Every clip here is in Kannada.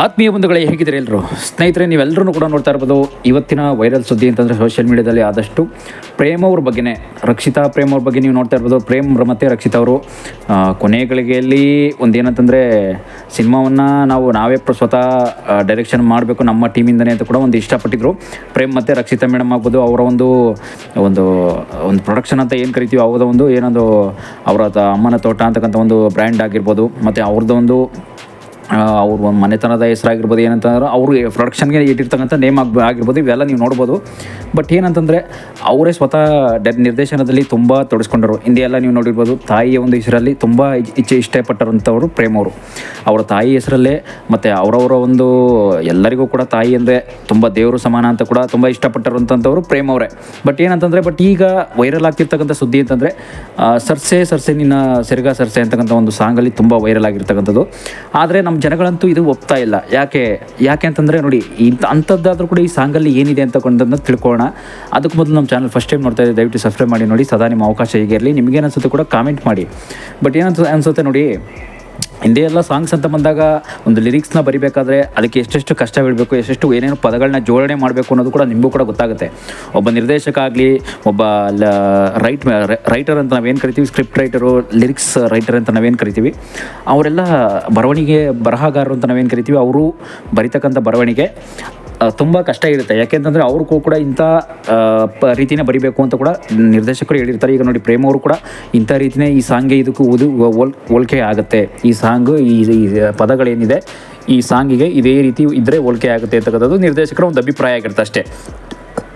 ಆತ್ಮೀಯ ಬಂಧುಗಳೇ, ಹೇಗಿದ್ದೀರಿ ಎಲ್ಲರೂ? ಸ್ನೇಹಿತರೆ, ನೀವೆಲ್ಲರೂ ಕೂಡ ನೋಡ್ತಾ ಇರ್ಬೋದು. ಇವತ್ತಿನ ವೈರಲ್ ಸುದ್ದಿ ಅಂತಂದರೆ ಸೋಷಿಯಲ್ ಮೀಡಿಯಾದಲ್ಲಿ ಆದಷ್ಟು ಪ್ರೇಮ್ ಅವ್ರ ಬಗ್ಗೆನೇ, ರಕ್ಷಿತಾ ಪ್ರೇಮ್ ಅವ್ರ ಬಗ್ಗೆ ನೀವು ನೋಡ್ತಾ ಇರ್ಬೋದು. ಪ್ರೇಮ್ ಮತ್ತು ರಕ್ಷಿತಾ ಅವರು ಕೊನೆ ಗಳಿಗೆಯಲ್ಲಿ ಒಂದೇನಂತಂದರೆ ಸಿನಿಮಾವನ್ನು ನಾವೇ ಸ್ವತಃ ಡೈರೆಕ್ಷನ್ ಮಾಡಬೇಕು ನಮ್ಮ ಟೀಮಿಂದನೇ ಅಂತ ಕೂಡ ಒಂದು ಇಷ್ಟಪಟ್ಟಿದ್ರು. ಪ್ರೇಮ್ ಮತ್ತು ರಕ್ಷಿತಾ ಮೇಡಮ್ ಆಗ್ಬೋದು, ಅವರ ಒಂದು ಒಂದು ಒಂದು ಪ್ರೊಡಕ್ಷನ್ ಅಂತ ಏನು ಕರಿತೀವಿ, ಅವರ ಒಂದು ಏನೊಂದು ಅವರ ಅಮ್ಮನ ತೋಟ ಅಂತಕ್ಕಂಥ ಒಂದು ಬ್ರ್ಯಾಂಡ್ ಆಗಿರ್ಬೋದು, ಮತ್ತು ಅವ್ರದ್ದು ಒಂದು ಅವ್ರ ಒಂದು ಮನೆತನದ ಹೆಸರಾಗಿರ್ಬೋದು, ಏನಂತಂದ್ರೆ ಅವರು ಪ್ರೊಡಕ್ಷನ್ಗೆ ಇಟ್ಟಿರ್ತಕ್ಕಂಥ ನೇಮ್ ಆಗಿರ್ಬೋದು, ಇವೆಲ್ಲ ನೀವು ನೋಡ್ಬೋದು. ಬಟ್ ಏನಂತಂದರೆ ಅವರೇ ಸ್ವತಃ ನಿರ್ದೇಶನದಲ್ಲಿ ತುಂಬ ತೊಡಸ್ಕೊಂಡರು. ಹಿಂದೆ ಎಲ್ಲ ನೀವು ನೋಡಿರ್ಬೋದು, ತಾಯಿಯ ಒಂದು ಹೆಸರಲ್ಲಿ ತುಂಬ ಇಷ್ಟಪಟ್ಟರಂಥವ್ರು ಪ್ರೇಮ್ ಅವರು. ಅವರ ತಾಯಿ ಹೆಸರಲ್ಲೇ ಮತ್ತು ಅವರವರ ಒಂದು ಎಲ್ಲರಿಗೂ ಕೂಡ ತಾಯಿ ಅಂದರೆ ತುಂಬ ದೇವರು ಸಮಾನ ಅಂತ ಕೂಡ ತುಂಬ ಇಷ್ಟಪಟ್ಟರಂಥವ್ರು ಪ್ರೇಮ್ ಅವರೇ. ಬಟ್ ಏನಂತಂದರೆ ಈಗ ವೈರಲ್ ಆಗ್ತಿರ್ತಕ್ಕಂಥ ಸುದ್ದಿ ಅಂತಂದರೆ ಸರ್ಸೆ ನಿನ್ನ ಸೆರಗ ಸರ್ಸೆ ಅಂತಕ್ಕಂಥ ಒಂದು ಸಾಂಗಲ್ಲಿ ತುಂಬ ವೈರಲ್ ಆಗಿರ್ತಕ್ಕಂಥದ್ದು. ಆದರೆ ನಮ್ಮ ಜನಗಳಂತೂ ಇದು ಒಪ್ತಾ ಇಲ್ಲ. ಯಾಕೆ ಅಂತಂದರೆ ನೋಡಿ, ಅಂಥದ್ದಾದರೂ ಕೂಡ ಈ ಸಾಂಗಲ್ಲಿ ಏನಿದೆ ಅಂತಕೊಂಡನ್ನು ತಿಳ್ಕೊಳ್ಳೋಣ. ಅದಕ್ಕೆ ಮೊದಲು ನಮ್ಮ ಚಾನಲ್ ಫಸ್ಟ್ ಟೈಮ್ ನೋಡ್ತಾ ಇದ್ದರೆ ದಯವಿಟ್ಟು ಸಬ್ಸ್ಕ್ರೈಬ್ ಮಾಡಿ ನೋಡಿ. ಸದಾ ನಿಮ್ಮ ಅವಕಾಶ ಹೀಗೆ ಇರಲಿ. ನಿಮಗೇನು ಅನಿಸುತ್ತೆ ಕೂಡ ಕಾಮೆಂಟ್ ಮಾಡಿ. ಬಟ್ ಅನಿಸುತ್ತೆ ನೋಡಿ, ಹಿಂದೆ ಎಲ್ಲ ಸಾಂಗ್ಸ್ ಅಂತ ಬಂದಾಗ ಒಂದು ಲಿರಿಕ್ಸ್ನ ಬರಿಬೇಕಾದ್ರೆ ಅದಕ್ಕೆ ಎಷ್ಟೆಷ್ಟು ಕಷ್ಟ ಬೀಳಬೇಕು, ಎಷ್ಟೆಷ್ಟು ಏನೇನು ಪದಗಳನ್ನ ಜೋಡಣೆ ಮಾಡಬೇಕು ಅನ್ನೋದು ಕೂಡ ನಿಮಗೂ ಕೂಡ ಗೊತ್ತಾಗುತ್ತೆ. ಒಬ್ಬ ನಿರ್ದೇಶಕ ಆಗಲಿ, ಒಬ್ಬ ರೈಟರ್ ಅಂತ ನಾವೇನು ಕರಿತೀವಿ, ಸ್ಕ್ರಿಪ್ಟ್ ರೈಟರು, ಲಿರಿಕ್ಸ್ ರೈಟರ್ ಅಂತ ನಾವೇನು ಕರಿತೀವಿ, ಅವರೆಲ್ಲ ಬರಹಗಾರರು ಅಂತ ನಾವೇನು ಕರಿತೀವಿ, ಅವರು ಬರಿತಕ್ಕಂಥ ಬರವಣಿಗೆ ತುಂಬ ಕಷ್ಟ ಇರುತ್ತೆ. ಯಾಕೆಂತಂದರೆ ಅವ್ರಿಗೂ ಕೂಡ ಇಂಥ ರೀತಿನೇ ಬರಿಬೇಕು ಅಂತ ಕೂಡ ನಿರ್ದೇಶಕರು ಹೇಳಿರ್ತಾರೆ. ಈಗ ನೋಡಿ, ಪ್ರೇಮ್ ಅವರು ಕೂಡ ಇಂಥ ರೀತಿಯೇ ಈ ಸಾಂಗ್ಗೆ ಇದಕ್ಕೂ ಹೋಲಿಕೆ ಆಗುತ್ತೆ. ಈ ಸಾಂಗು ಈ ಪದಗಳೇನಿದೆ ಈ ಸಾಂಗಿಗೆ ಇದೇ ರೀತಿ ಇದ್ದರೆ ಹೋಲಿಕೆ ಆಗುತ್ತೆ ಅಂತಕ್ಕಂಥದ್ದು ನಿರ್ದೇಶಕರ ಒಂದು ಅಭಿಪ್ರಾಯ ಆಗಿರುತ್ತೆ ಅಷ್ಟೇ.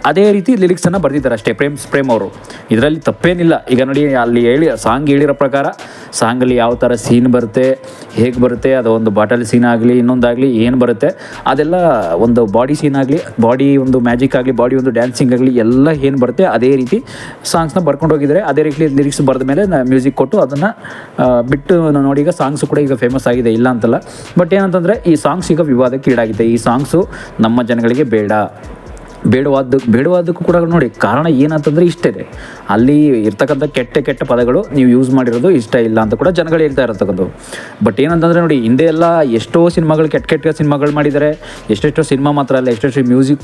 ಅದೇ ರೀತಿ ಲಿರಿಕ್ಸನ್ನು ಬರೆದಿದ್ದಾರೆ ಅಷ್ಟೇ ಪ್ರೇಮ್ ಅವರು. ಇದರಲ್ಲಿ ತಪ್ಪೇನಿಲ್ಲ. ಈಗ ನೋಡಿ, ಅಲ್ಲಿ ಸಾಂಗ್ ಹೇಳಿರೋ ಪ್ರಕಾರ ಸಾಂಗಲ್ಲಿ ಯಾವ ಥರ ಸೀನ್ ಬರುತ್ತೆ, ಹೇಗೆ ಬರುತ್ತೆ, ಅದು ಒಂದು ಬಾಟಲ್ ಸೀನ್ ಆಗಲಿ, ಇನ್ನೊಂದಾಗಲಿ ಏನು ಬರುತ್ತೆ, ಅದೆಲ್ಲ ಒಂದು ಬಾಡಿ ಸೀನ್ ಆಗಲಿ, ಬಾಡಿ ಒಂದು ಮ್ಯಾಜಿಕ್ ಆಗಲಿ, ಬಾಡಿ ಒಂದು ಡ್ಯಾನ್ಸಿಂಗ್ ಆಗಲಿ, ಎಲ್ಲ ಏನು ಬರುತ್ತೆ ಅದೇ ರೀತಿ ಸಾಂಗ್ಸ್ನ ಬರ್ಕೊಂಡು ಹೋಗಿದ್ದಾರೆ. ಅದೇ ರೀತಿ ಲಿರಿಕ್ಸ್ ಬರೆದ ಮೇಲೆ ಮ್ಯೂಸಿಕ್ ಕೊಟ್ಟು ಅದನ್ನು ಬಿಟ್ಟು ನೋಡಿ, ಈಗ ಸಾಂಗ್ಸು ಕೂಡ ಈಗ ಫೇಮಸ್ ಆಗಿದೆ, ಇಲ್ಲ ಅಂತಲ್ಲ. ಬಟ್ ಏನಂತಂದರೆ ಈ ಸಾಂಗ್ಸ್ ಈಗ ವಿವಾದಕ್ಕೆ ಈಡಾಗಿದೆ. ಈ ಸಾಂಗ್ಸು ನಮ್ಮ ಜನಗಳಿಗೆ ಬೇಡವಾದಕ್ಕೂ ಕೂಡ ನೋಡಿ, ಕಾರಣ ಏನಂತಂದರೆ ಇಷ್ಟೇ, ಅಲ್ಲಿ ಇರ್ತಕ್ಕಂಥ ಕೆಟ್ಟ ಪದಗಳು ನೀವು ಯೂಸ್ ಮಾಡಿರೋದು ಇಷ್ಟ ಇಲ್ಲ ಅಂತ ಕೂಡ ಜನಗಳು ಹೇಳ್ತಾ ಇರತಕ್ಕಂಥದ್ದು. ಬಟ್ ಏನಂತಂದರೆ ನೋಡಿ, ಹಿಂದೆ ಎಲ್ಲ ಎಷ್ಟೋ ಸಿನಿಮಾಗಳು ಕೆಟ್ಟ ಸಿನಿಮಾಗಳು ಮಾಡಿದ್ದಾರೆ. ಎಷ್ಟೆಷ್ಟೋ ಸಿನಿಮಾ ಮಾತ್ರ ಅಲ್ಲ, ಎಷ್ಟೆಷ್ಟು ಮ್ಯೂಸಿಕ್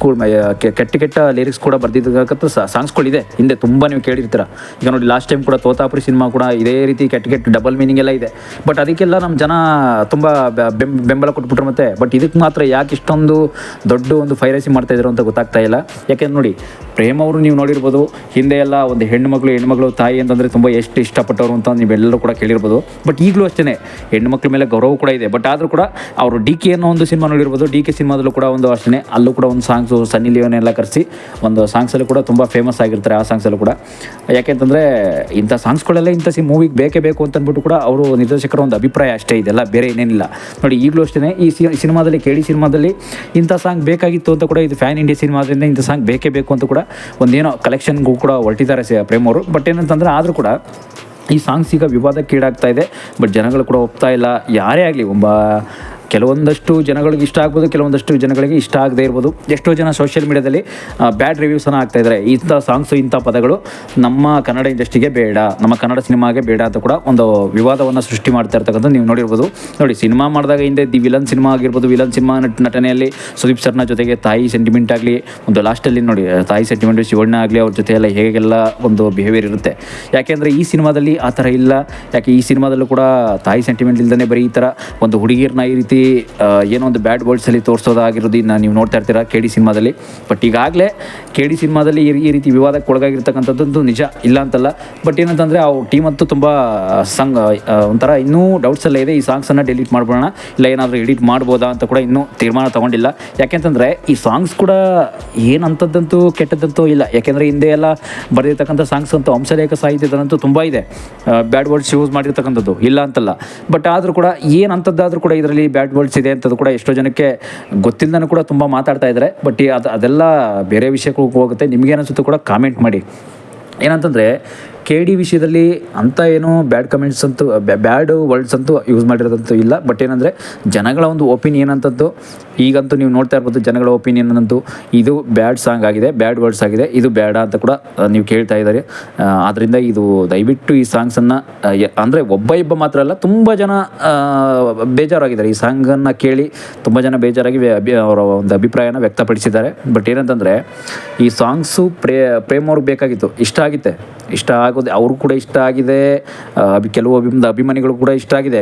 ಕೆಟ್ಟ ಲಿರಿಕ್ಸ್ ಕೂಡ ಬರ್ದಿದ್ದಕ್ಕಂಥ ಸಾಂಗ್ಸ್ಗಳಿದೆ ಹಿಂದೆ, ತುಂಬ ನೀವು ಕೇಳಿರ್ತೀರ. ಈಗ ನೋಡಿ, ಲಾಸ್ಟ್ ಟೈಮ್ ಕೂಡ ತೋತಾಪುರಿ ಸಿನಿಮಾ ಕೂಡ ಇದೇ ರೀತಿ ಕೆಟ್ಟ ಡಬಲ್ ಮೀನಿಂಗ್ ಎಲ್ಲ ಇದೆ. ಬಟ್ ಅದಕ್ಕೆಲ್ಲ ನಮ್ಮ ಜನ ತುಂಬ ಬೆಂಬಲ ಕೊಟ್ಬಿಟ್ರು. ಮತ್ತು ಬಟ್ ಇದಕ್ಕೆ ಮಾತ್ರ ಯಾಕೆ ಇಷ್ಟೊಂದು ದೊಡ್ಡ ಒಂದು ಫೈರಸಿ ಮಾಡ್ತಾಯಿದ್ರು ಅಂತ ಗೊತ್ತಾಗ್ತಾ ಇಲ್ಲ. ಯಾಕೆಂದ್ರೆ ನೋಡಿ, ಪ್ರೇಮ್ ಅವರು ನೀವು ನೋಡಿರ್ಬೋದು, ಹಿಂದೆ ಎಲ್ಲ ಒಂದು ಹೆಣ್ಮಗಳು ತಾಯಿ ಅಂತಂದರೆ ತುಂಬ ಎಷ್ಟು ಇಷ್ಟಪಟ್ಟವರು ಅಂತ ನೀವೆಲ್ಲರೂ ಕೂಡ ಕೇಳಿರ್ಬೋದು. ಬಟ್ ಈಗಲೂ ಅಷ್ಟೇ ಹೆಣ್ಮಕ್ಳ ಮೇಲೆ ಗೌರವ ಕೂಡ ಇದೆ. ಬಟ್ ಆದರೂ ಕೂಡ ಅವರು ಡಿ ಕೆ ಅನ್ನೋ ಒಂದು ಸಿನಿಮಾ ನೋಡಿರ್ಬೋದು. ಡಿ ಕೆ ಸಿನಿಮಾದಲ್ಲೂ ಕೂಡ ಒಂದು ಅಷ್ಟೇ, ಅಲ್ಲೂ ಕೂಡ ಒಂದು ಸಾಂಗ್ಸು ಸನ್ನಿ ಲಿಯೋನೆಲ್ಲ ಕರೆಸಿ ಒಂದು ಸಾಂಗ್ಸಲ್ಲೂ ಕೂಡ ತುಂಬ ಫೇಮಸ್ ಆಗಿರ್ತಾರೆ. ಆ ಸಾಂಗ್ಸಲ್ಲೂ ಕೂಡ ಯಾಕೆಂತಂದರೆ ಇಂಥ ಸಾಂಗ್ಸ್ಗಳೆಲ್ಲ ಇಂಥ ಮೂವಿಗೆ ಬೇಕೇ ಬೇಕು ಅಂತಂದ್ಬಿಟ್ಟು ಕೂಡ ಅವರು ನಿರ್ದೇಶಕರ ಒಂದು ಅಭಿಪ್ರಾಯ ಅಷ್ಟೇ, ಇದೆಲ್ಲ ಬೇರೆ ಏನೇನಿಲ್ಲ. ನೋಡಿ, ಈಗಲೂ ಅಷ್ಟೇ ಈ ಸಿನಿಮಾದಲ್ಲಿ ಸಿನಿಮಾದಲ್ಲಿ ಇಂಥ ಸಾಂಗ್ ಬೇಕಾಗಿತ್ತು ಅಂತ ಕೂಡ, ಇದು ಫ್ಯಾನ್ ಇಂಡಿಯಾ ಸಿನಿಮಾದಿಂದ ಇಂಥ ಸಾಂಗ್ ಬೇಕೇ ಬೇಕು ಅಂತ ಕೂಡ ಒಂದೇನೋ ಕಲೆಕ್ಷನ್ಗೂ ಕೂಡ ಹೊರಟಿದ್ದಾರೆ ಪ್ರೇಮ್ ಅವರು. ಬಟ್ ಏನಂತಂದರೆ ಆದರೂ ಕೂಡ ಈ ಸಾಂಗ್ಸ್ ಈಗ ವಿವಾದಕ್ಕೀಡಾಗ್ತಾ ಇದೆ. ಬಟ್ ಜನಗಳು ಕೂಡ ಒಪ್ತಾ ಇಲ್ಲ. ಯಾರೇ ಆಗಲಿ, ಕೆಲವೊಂದಷ್ಟು ಜನಗಳಿಗೆ ಇಷ್ಟ ಆಗ್ಬೋದು, ಕೆಲವೊಂದಷ್ಟು ಜನಗಳಿಗೆ ಇಷ್ಟ ಆಗದೇ ಇರ್ಬೋದು. ಎಷ್ಟೋ ಜನ ಸೋಷಿಯಲ್ ಮೀಡಿಯಾದಲ್ಲಿ ಬ್ಯಾಡ್ ರಿವ್ಯೂಸನ್ನು ಆಗ್ತಾಯಿದ್ದಾರೆ. ಇಂಥ ಸಾಂಗ್ಸು, ಇಂಥ ಪದಗಳು ನಮ್ಮ ಕನ್ನಡ ಇಂಡಸ್ಟ್ರಿಗೆ ಬೇಡ, ನಮ್ಮ ಕನ್ನಡ ಸಿನಿಮಾಗೆ ಬೇಡ ಅಂತ ಕೂಡ ಒಂದು ವಿವಾದವನ್ನು ಸೃಷ್ಟಿ ಮಾಡ್ತಾ ಇರ್ತಕ್ಕಂಥ ನೀವು ನೋಡಿರ್ಬೋದು. ನೋಡಿ, ಸಿನಿಮಾ ಮಾಡಿದಾಗ ಹಿಂದೆ ವಿಲನ್ ಸಿನಿಮಾ ಆಗಿರ್ಬೋದು, ವಿಲನ್ ಸಿನಿಮಾ ನಟನೆಯಲ್ಲಿ ಸುದೀಪ್ ಸರ್ನ ಜೊತೆಗೆ ತಾಯಿ ಸೆಂಟಿಮೆಂಟ್ ಆಗಲಿ, ಒಂದು ಲಾಸ್ಟಲ್ಲಿ ನೋಡಿ ತಾಯಿ ಸೆಂಟಿಮೆಂಟ್ ಶಿವಣ್ಣ ಆಗಲಿ, ಅವ್ರ ಜೊತೆ ಎಲ್ಲ ಹೇಗೆಲ್ಲ ಒಂದು ಬಿಹೇವಿಯರ್ ಇರುತ್ತೆ. ಯಾಕೆಂದರೆ ಈ ಸಿನಿಮಾದಲ್ಲಿ ಆ ಥರ ಇಲ್ಲ. ಯಾಕೆ ಈ ಸಿನಿಮಾದಲ್ಲೂ ಕೂಡ ತಾಯಿ ಸೆಂಟಿಮೆಂಟ್ ಇಲ್ದೇ ಬರೀ ಈ ಥರ ಒಂದು ಹುಡುಗಿಯರನ್ನ ಈ ರೀತಿ ಏನೋ ಒಂದು ಬ್ಯಾಡ್ ವರ್ಡ್ಸಲ್ಲಿ ತೋರಿಸೋದಾಗಿರೋದು ನೀವು ನೋಡ್ತಾ ಇರ್ತೀರಾ ಡಿ ಸಿನಿಮಾದಲ್ಲಿ. ಬಟ್ ಈಗಾಗಲೇ ಡಿ ಸಿನಿಮಾದಲ್ಲಿ ಈ ರೀತಿ ವಿವಾದಕ್ಕೆ ಒಳಗಾಗಿರ್ತಕ್ಕಂಥದ್ದು ನಿಜ, ಇಲ್ಲ ಅಂತಲ್ಲ. ಬಟ್ ಏನಂತಂದರೆ ಅವ್ರ ಟೀಮ್ ಅಂತೂ ತುಂಬ ಒಂಥರ ಇನ್ನೂ ಡೌಟ್ಸ್ ಎಲ್ಲ ಇದೆ. ಈ ಸಾಂಗ್ಸನ್ನು ಡಿಲೀಟ್ ಮಾಡ್ಬೋಣ, ಇಲ್ಲ ಏನಾದರೂ ಎಡಿಟ್ ಮಾಡ್ಬೋದಾ ಅಂತ ಕೂಡ ಇನ್ನೂ ತೀರ್ಮಾನ ತೊಗೊಂಡಿಲ್ಲ. ಯಾಕೆಂತಂದರೆ ಈ ಸಾಂಗ್ಸ್ ಕೂಡ ಏನಂಥದ್ದಂತೂ ಕೆಟ್ಟದ್ದಂತೂ ಇಲ್ಲ. ಯಾಕೆಂದರೆ ಹಿಂದೆ ಎಲ್ಲ ಬರೆದಿರ್ತಕ್ಕಂಥ ಸಾಂಗ್ಸ್ ಅಂತೂ ಹಂಸಲೇಖ ಸಾಹಿತ್ಯದಂತೂ ತುಂಬ ಇದೆ, ಬ್ಯಾಡ್ ವರ್ಡ್ಸ್ ಯೂಸ್ ಮಾಡಿರ್ತಕ್ಕಂಥದ್ದು, ಇಲ್ಲ ಅಂತಲ್ಲ. ಬಟ್ ಆದರೂ ಕೂಡ ಏನಂಥದ್ದಾದರೂ ಕೂಡ ಇದರಲ್ಲಿ ಬ್ಯಾಡ್ ವರ್ಡ್ಸ್ ಇದೆ ಅಂತದ್ದು ಕೂಡ ಎಷ್ಟೋ ಜನಕ್ಕೆ ಗೊತ್ತಿಲ್ಲದೂ ಕೂಡ ತುಂಬ ಮಾತಾಡ್ತಾ ಇದ್ದಾರೆ. ಬಟ್ ಅದೆಲ್ಲ ಬೇರೆ ವಿಷಯಕ್ಕೆ ಹೋಗುತ್ತೆ. ನಿಮಗೇನಿಸುತ್ತೋ ಕೂಡ ಕಾಮೆಂಟ್ ಮಾಡಿ. ಏನಂತಂದರೆ KD ವಿಷಯದಲ್ಲಿ ಅಂಥ ಏನೂ ಬ್ಯಾಡ್ ಕಮೆಂಟ್ಸ್ ಅಂತೂ ಬ್ಯಾಡ್ ವರ್ಡ್ಸ್ ಅಂತೂ ಯೂಸ್ ಮಾಡಿರೋದಂತೂ ಇಲ್ಲ. ಬಟ್ ಏನಂದರೆ ಜನಗಳ ಒಂದು ಒಪಿನಿಯನ್ ಅಂತದ್ದು ಈಗಂತೂ ನೀವು ನೋಡ್ತಾ ಇರ್ಬೋದು. ಜನಗಳ ಒಪಿನಿಯನ್ ಅಂತೂ ಇದು ಬ್ಯಾಡ್ ಸಾಂಗ್ ಆಗಿದೆ, ಬ್ಯಾಡ್ ವರ್ಡ್ಸ್ ಆಗಿದೆ, ಇದು ಬೇಡ ಅಂತ ಕೂಡ ನೀವು ಕೇಳ್ತಾ ಇದ್ದಾರೆ. ಆದ್ದರಿಂದ ಇದು ದಯವಿಟ್ಟು ಈ ಸಾಂಗ್ಸನ್ನು ಅಂದರೆ ಒಬ್ಬ ಮಾತ್ರ ಅಲ್ಲ, ತುಂಬ ಜನ ಬೇಜಾರಾಗಿದ್ದಾರೆ ಈ ಸಾಂಗನ್ನು ಕೇಳಿ. ತುಂಬ ಜನ ಬೇಜಾರಾಗಿ ಅವರ ಒಂದು ಅಭಿಪ್ರಾಯನ ವ್ಯಕ್ತಪಡಿಸಿದ್ದಾರೆ. ಬಟ್ ಏನಂತಂದರೆ ಈ ಸಾಂಗ್ಸು ಪ್ರೇಮ್ ಅವ್ರಿಗೆ ಬೇಕಾಗಿತ್ತು, ಇಷ್ಟ ಆಗೋದು ಅವ್ರಿಗೂ ಕೂಡ ಇಷ್ಟ ಆಗಿದೆ. ಕೆಲವು ಅಭಿಮಾನಿಗಳು ಕೂಡ ಇಷ್ಟ ಆಗಿದೆ,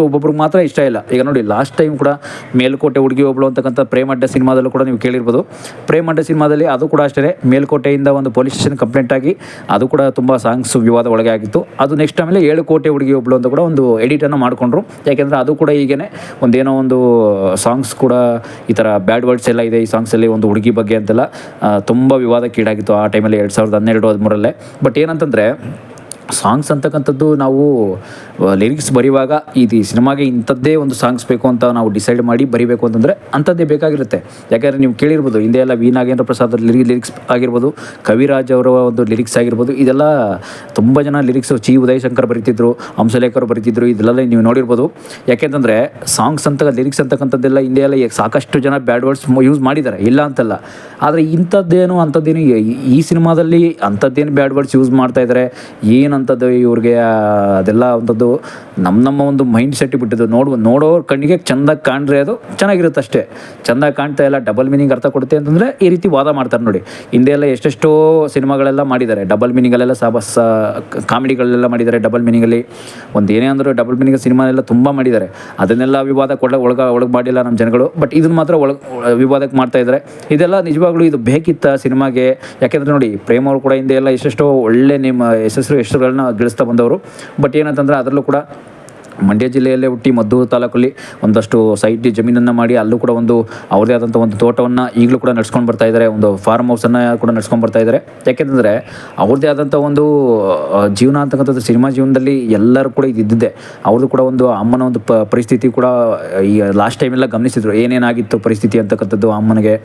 ಒಬ್ಬೊಬ್ರಿಗೆ ಮಾತ್ರ ಇಷ್ಟ ಇಲ್ಲ. ಈಗ ನೋಡಿ, ಲಾಸ್ಟ್ ಟೈಮ್ ಕೂಡ ಮೇಲ್ಕೋಟೆ ಹುಡುಗಿ ಒಬ್ಳು ಅಂತಕ್ಕಂಥ ಪ್ರೇಮ್ ಅಡ್ಡ ಸಿನಿಮಾದಲ್ಲೂ ಕೂಡ ನೀವು ಕೇಳಿರ್ಬೋದು. ಪ್ರೇಮ್ ಅಡ್ಡ ಸಿನಿಮಾದಲ್ಲಿ ಅದು ಕೂಡ ಅಷ್ಟೇ, ಮೇಲ್ಕೋಟೆಯಿಂದ ಒಂದು ಪೊಲೀಸ್ ಸ್ಟೇಷನ್ ಕಂಪ್ಲೇಂಟ್ ಆಗಿ ಅದು ಕೂಡ ತುಂಬ ಸಾಂಗ್ಸ್ ವಿವಾದ ಒಳಗೆ ಆಗಿತ್ತು. ಅದು ನೆಕ್ಸ್ಟ್ ಆಮೇಲೆ 7 ಕೋಟೆ ಹುಡುಗಿ ಒಬ್ಳು ಅಂತ ಕೂಡ ಒಂದು ಎಡಿಟನ್ನು ಮಾಡಿಕೊಂಡ್ರು. ಯಾಕೆಂದರೆ ಅದು ಕೂಡ ಈಗೇನೆ ಒಂದೇನೋ ಒಂದು ಸಾಂಗ್ಸ್ ಕೂಡ ಈ ಥರ ಬ್ಯಾಡ್ ವರ್ಡ್ಸ್ ಎಲ್ಲ ಇದೆ ಈ ಸಾಂಗ್ಸಲ್ಲಿ, ಒಂದು ಹುಡುಗಿ ಬಗ್ಗೆ ಅಂತೆಲ್ಲ ತುಂಬ ವಿವಾದಕ್ಕೀಡಾಗಿತ್ತು ಆ ಟೈಮಲ್ಲಿ 2012-13. ಬಟ್ ಏನಂತಂದರೆ ಸಾಂಗ್ಸ್ ಅಂತಕ್ಕಂಥದ್ದು ನಾವು ಲಿರಿಕ್ಸ್ ಬರೆಯುವಾಗ ಇದು ಸಿನಿಮಾಗೆ ಇಂಥದ್ದೇ ಒಂದು ಸಾಂಗ್ಸ್ ಬೇಕು ಅಂತ ನಾವು ಡಿಸೈಡ್ ಮಾಡಿ ಬರಿಬೇಕು ಅಂತಂದರೆ ಅಂಥದ್ದೇ ಬೇಕಾಗಿರುತ್ತೆ. ಯಾಕೆಂದರೆ ನೀವು ಕೇಳಿರ್ಬೋದು, ಹಿಂದೆ ಎಲ್ಲ ವಿ ನಾಗೇಂದ್ರ ಪ್ರಸಾದ್ ಲಿರಿಕ್ಸ್ ಆಗಿರ್ಬೋದು, ಕವಿರಾಜ್ ಅವರ ಒಂದು ಲಿರಿಕ್ಸ್ ಆಗಿರ್ಬೋದು, ಇದೆಲ್ಲ ತುಂಬ ಜನ ಲಿರಿಕ್ಸು ಉದಯ್ ಶಂಕರ್ ಬರೀತಿದ್ರು, ಹಂಸಲೇಖರು ಬರೀತಿದ್ರು, ಇದೆಲ್ಲ ನೀವು ನೋಡಿರ್ಬೋದು. ಯಾಕೆಂತಂದರೆ ಸಾಂಗ್ಸ್ ಲಿರಿಕ್ಸ್ ಅಂತಕ್ಕಂಥದ್ದೆಲ್ಲ ಹಿಂದೆ ಎಲ್ಲ ಸಾಕಷ್ಟು ಜನ ಬ್ಯಾಡ್ ವರ್ಡ್ಸ್ ಯೂಸ್ ಮಾಡಿದ್ದಾರೆ, ಇಲ್ಲ ಅಂತಲ್ಲ. ಆದರೆ ಅಂಥದ್ದೇನು ಈ ಸಿನಿಮಾದಲ್ಲಿ ಅಂಥದ್ದೇನು ಬ್ಯಾಡ್ ವರ್ಡ್ಸ್ ಯೂಸ್ ಮಾಡ್ತಾಯಿದ್ದಾರೆ ಏನಂಥದ್ದು ಇವ್ರಿಗೆ, ಅದೆಲ್ಲ ಅಂಥದ್ದು ನಮ್ಮ ಒಂದು ಮೈಂಡ್ ಸೆಟ್ ಬಿಟ್ಟಿದ್ದು. ನೋಡೋರ ಕಣ್ಣಿಗೆ ಚೆಂದಾಗಿ ಕಾಣ್ರೆ ಅದು ಚೆನ್ನಾಗಿರುತ್ತೆ ಅಷ್ಟೇ. ಚೆಂದಾಗಿ ಕಾಣ್ತಾ ಇಲ್ಲ, ಡಬಲ್ ಮೀನಿಂಗ್ ಅರ್ಥ ಕೊಡುತ್ತೆ ಅಂತಂದರೆ ಈ ರೀತಿ ವಾದ ಮಾಡ್ತಾರೆ ನೋಡಿ. ಹಿಂದೆ ಎಲ್ಲ ಎಷ್ಟೆಷ್ಟೋ ಸಿನಿಮಾಗಳೆಲ್ಲ ಮಾಡಿದ್ದಾರೆ ಡಬಲ್ ಮೀನಿಂಗಲ್ಲೆಲ್ಲ, ಕಾಮಿಡಿಗಳೆಲ್ಲ ಮಾಡಿದ್ದಾರೆ ಡಬಲ್ ಮೀನಿಂಗಲ್ಲಿ. ಒಂದು ಏನೇ ಅಂದರೂ ಡಬಲ್ ಮೀನಿಂಗ್ ಸಿನಿಮಾನೆಲ್ಲ ತುಂಬ ಮಾಡಿದ್ದಾರೆ. ಅದನ್ನೆಲ್ಲ ವಿವಾದ ಒಳಗೆ ಮಾಡಿಲ್ಲ ನಮ್ಮ ಜನಗಳು. ಬಟ್ ಇದನ್ನು ಮಾತ್ರ ವಿವಾದಕ್ಕೆ ಮಾಡ್ತಾಯಿದ್ದಾರೆ. ಇದೆಲ್ಲ ನಿಜವಾಗ್ಲೂ ಇದು ಬೇಕಿತ್ತ ಸಿನಿಮಾಗೆ? ಯಾಕೆಂದರೆ ನೋಡಿ, ಪ್ರೇಮ್ ಅವರು ಕೂಡ ಹಿಂದೆ ಎಲ್ಲ ಎಷ್ಟೆಷ್ಟೋ ಒಳ್ಳೆ ನಿಮ್ಮ ಹೆಸರುಗಳನ್ನ ಗಳಿಸ್ತಾ ಬಂದವರು. ಬಟ್ ಏನಂತಂದರೆ ಅದರಲ್ಲೂ ಕೂಡ ಮಂಡ್ಯ ಜಿಲ್ಲೆಯಲ್ಲೇ ಹುಟ್ಟಿ ಮದ್ದೂರು ತಾಲೂಕಲ್ಲಿ ಒಂದಷ್ಟು ಸೈಟ್ ಜಮೀನನ್ನು ಮಾಡಿ ಅಲ್ಲೂ ಕೂಡ ಒಂದು ಅವ್ರದೇ ಆದಂಥ ಒಂದು ತೋಟವನ್ನು ಈಗಲೂ ಕೂಡ ನಡ್ಸ್ಕೊಂಡು ಬರ್ತಾಯಿದ್ದಾರೆ, ಒಂದು ಫಾರ್ಮ್ ಹೌಸನ್ನು ಕೂಡ ನಡ್ಸ್ಕೊಂಡು ಬರ್ತಾಯಿದ್ದಾರೆ. ಯಾಕೆಂತಂದರೆ ಅವ್ರದ್ದೇ ಆದಂಥ ಒಂದು ಜೀವನ ಅಂತಕ್ಕಂಥದ್ದು ಸಿನಿಮಾ ಜೀವನದಲ್ಲಿ ಎಲ್ಲರೂ ಕೂಡ ಇದ್ದಿದ್ದೆ. ಅವ್ರದ್ದು ಕೂಡ ಒಂದು ಅಮ್ಮನ ಒಂದು ಪರಿಸ್ಥಿತಿ ಕೂಡ ಈ ಲಾಸ್ಟ್ ಟೈಮೆಲ್ಲ ಗಮನಿಸಿದ್ರು, ಏನೇನಾಗಿತ್ತು ಪರಿಸ್ಥಿತಿ ಅಂತಕ್ಕಂಥದ್ದು. ಅಮ್ಮನಿಗೆ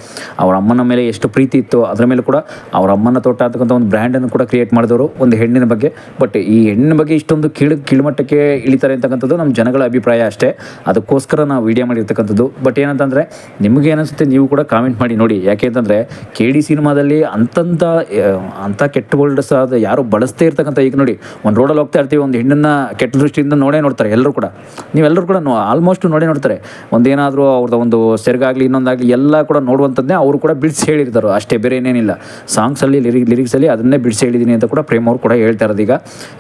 ಅವ್ರ ಅಮ್ಮನ ಮೇಲೆ ಎಷ್ಟು ಪ್ರೀತಿ ಇತ್ತು, ಅದರ ಮೇಲೆ ಕೂಡ ಅವ್ರ ಅಮ್ಮನ ತೋಟ ಅಂತಕ್ಕಂಥ ಒಂದು ಬ್ರ್ಯಾಂಡನ್ನು ಕೂಡ ಕ್ರಿಯೇಟ್ ಮಾಡಿದವರು ಒಂದು ಹೆಣ್ಣಿನ ಬಗ್ಗೆ. ಬಟ್ ಈ ಹೆಣ್ಣಿನ ಬಗ್ಗೆ ಇಷ್ಟೊಂದು ಕೀಳ್ಮಟ್ಟಕ್ಕೆ ಇಳಿತಾರೆ ಅಂತಕ್ಕಂಥ ನಮ್ಮ ಜನಗಳ ಅಭಿಪ್ರಾಯ ಅಷ್ಟೇ. ಅದಕ್ಕೋಸ್ಕರ ನಾವು ವಿಡಿಯೋ ಮಾಡಿರ್ತಕ್ಕಂಥದ್ದು. ಬಟ್ ಏನಂತಂದರೆ ನಿಮಗೆ ಏನಿಸುತ್ತೆ ನೀವು ಕೂಡ ಕಾಮೆಂಟ್ ಮಾಡಿ ನೋಡಿ. ಯಾಕೆಂತಂದರೆ KD ಸಿನಿಮಾದಲ್ಲಿ ಅಂಥ ಕೆಟ್ಟ ವರ್ಡ್ಸ್ ಅದು ಯಾರು ಬಳಸ್ತೇ ಇರ್ತಕ್ಕಂಥ. ಈಗ ನೋಡಿ, ಒಂದು ರೋಡಲ್ಲಿ ಹೋಗ್ತಾ ಇರ್ತೀವಿ, ಒಂದು ಹೆಣ್ಣನ್ನು ಕೆಟ್ಟ ದೃಷ್ಟಿಯಿಂದ ನೋಡ್ತಾರೆ ಎಲ್ಲರೂ ಕೂಡ. ನೀವೆಲ್ಲರೂ ಕೂಡ ಆಲ್ಮೋಸ್ಟ್ ನೋಡ್ತಾರೆ. ಒಂದೇನಾದರೂ ಅವ್ರದ್ದು ಒಂದು ಸೆರಗಾಗಲಿ ಇನ್ನೊಂದಾಗಲಿ ಎಲ್ಲ ಕೂಡ ನೋಡುವಂಥದ್ದೇ ಅವರು ಕೂಡ ಬಿಡಿಸಿ ಹೇಳಿರ್ತಾರೆ ಅಷ್ಟೇ, ಬೇರೆ ಏನೇನಿಲ್ಲ. ಸಾಂಗ್ಸಲ್ಲಿ ಲಿರಿಕ್ಸಲ್ಲಿ ಅದನ್ನೇ ಬಿಡಿಸಿ ಹೇಳಿದ್ದೀನಿ ಅಂತ ಕೂಡ ಪ್ರೇಮ್ ಅವರು ಕೂಡ ಹೇಳ್ತಾ ಇರೋದು.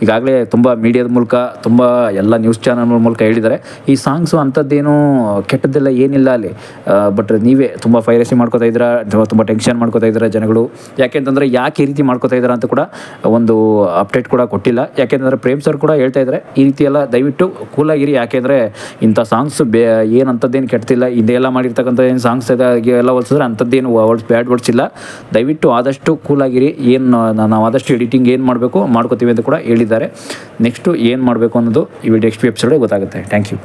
ಈಗಾಗಲೇ ತುಂಬ ಮೀಡಿಯಾದ ಮೂಲಕ, ತುಂಬ ಎಲ್ಲ ನ್ಯೂಸ್ ಚಾನಲ್ ಮೂಲಕ ಹೇಳಿದ್ದಾರೆ ಈ ಸಾಂಗ್ಸು ಅಂಥದ್ದೇನು ಕೆಟ್ಟದ್ದೆಲ್ಲ ಏನಿಲ್ಲ ಅಲ್ಲಿ. ಬಟ್ ನೀವೇ ತುಂಬ ಪೈರಸಿ ಮಾಡ್ಕೋತಾ ಇದ್ದೀರಾ, ತುಂಬ ಟೆನ್ಷನ್ ಮಾಡ್ಕೋತಾ ಇದ್ದೀರಾ ಜನಗಳು. ಯಾಕೆಂತಂದರೆ ಯಾಕೆ ಈ ರೀತಿ ಮಾಡ್ಕೋತಾ ಇದ್ದೀರಾ ಅಂತ ಕೂಡ ಒಂದು ಅಪ್ಡೇಟ್ ಕೂಡ ಕೊಟ್ಟಿಲ್ಲ. ಯಾಕೆಂದರೆ ಪ್ರೇಮ್ ಸರ್ ಕೂಡ ಹೇಳ್ತಾ ಇದ್ದಾರೆ ಈ ರೀತಿ ಎಲ್ಲ ದಯವಿಟ್ಟು ಕೂಲಾಗಿರಿ. ಯಾಕೆಂದರೆ ಇಂಥ ಸಾಂಗ್ಸ್ ಏನು ಅಂಥದ್ದೇನು ಕೆಡ್ತಿಲ್ಲ. ಹಿಂದೆಲ್ಲ ಮಾಡಿರ್ತಕ್ಕಂಥ ಏನು ಸಾಂಗ್ಸ್ ಎಲ್ಲ ಹೋಲಿಸಿದ್ರೆ ಅಂಥದ್ದೇನು ಬ್ಯಾಡ್ ವರ್ಡ್ಸ್ ಇಲ್ಲ. ದಯವಿಟ್ಟು ಆದಷ್ಟು ಕೂಲಾಗಿರಿ. ನಾವು ಆದಷ್ಟು ಎಡಿಟಿಂಗ್ ಏನು ಮಾಡಬೇಕು ಮಾಡ್ಕೋತೀವಿ ಅಂತ ಕೂಡ ಹೇಳಿದ್ದಾರೆ. ನೆಕ್ಸ್ಟು ಏನು ಮಾಡಬೇಕು ಅನ್ನೋದು ಈ ವಿಡಿಯೋ ಎಕ್ಸ್ಪಿ ಎಪಿಸೋಡ್ ಗೊತ್ತಾಗುತ್ತೆ. Thank you.